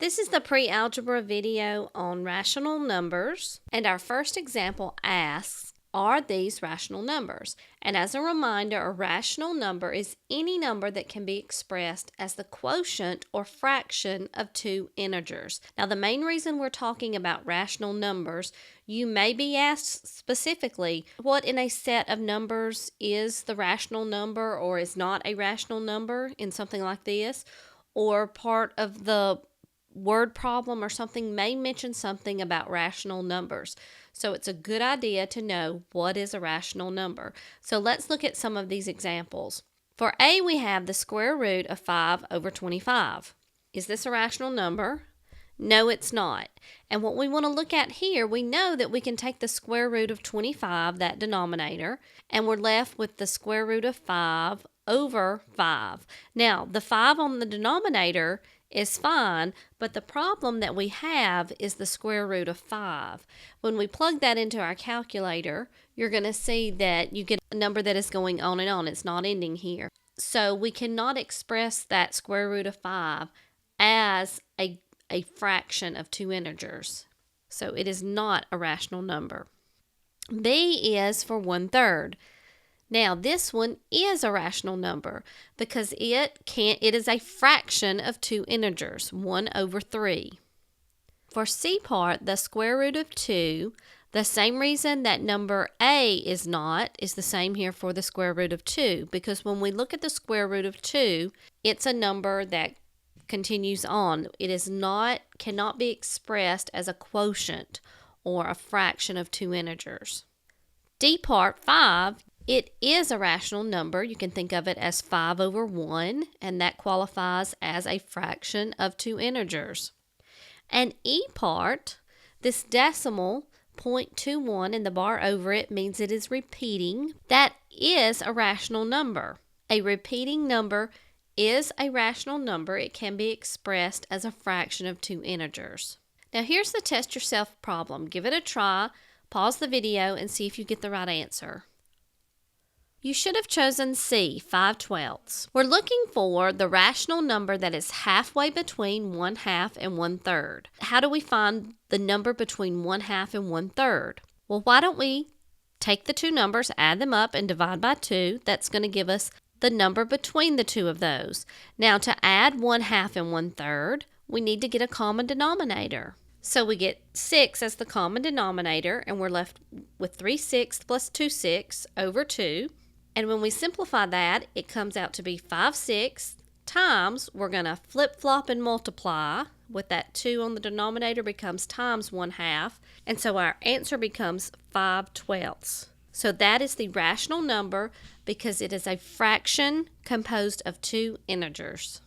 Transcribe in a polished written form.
This is the pre-algebra video on rational numbers, and our first example asks, are these rational numbers? And as a reminder, a rational number is any number that can be expressed as the quotient or fraction of two integers. Now, the main reason we're talking about rational numbers, you may be asked specifically, what in a set of numbers is the rational number or is not a rational number in something like this? Or part of the word problem or something may mention something about rational numbers. So it's a good idea to know what is a rational number. So let's look at some of these examples. For A, we have the square root of 5 over 25. Is this a rational number? No, it's not. And what we want to look at here, we know that we can take the square root of 25, that denominator, and we're left with the square root of 5 over 5. Now, the 5 on the denominator is fine, but the problem that we have is the square root of 5. When we plug that into our calculator, you're going to see that you get a number that is going on and on. It's not ending here. So we cannot express that square root of 5 as a fraction of two integers. So it is not a rational number. B is for 1/3. Now, this one is a rational number because it is a fraction of two integers, 1 over 3. For C part, the square root of 2, the same reason that number A is not is the same here for the square root of 2, because when we look at the square root of 2, it's a number that continues on. It cannot be expressed as a quotient or a fraction of two integers. D part 5, it is a rational number. You can think of it as 5 over 1, and that qualifies as a fraction of two integers. And E part, this decimal, 0.21 and the bar over it means it is repeating. That is a rational number. A repeating number is a rational number. It can be expressed as a fraction of two integers. Now here's the test yourself problem. Give it a try, pause the video, and see if you get the right answer. You should have chosen C, 5/12. We're looking for the rational number that is halfway between 1/2 and 1/3. How do we find the number between 1/2 and 1/3? Well, why don't we take the two numbers, add them up, and divide by 2. That's going to give us the number between the two of those. Now, to add 1/2 and 1/3, we need to get a common denominator. So we get 6 as the common denominator, and we're left with 3/6 plus 2/6 over 2. And when we simplify that, it comes out to be 5/6 times, we're going to flip-flop and multiply. With that 2 on the denominator becomes times 1/2. And so our answer becomes 5/12. So that is the rational number because it is a fraction composed of two integers.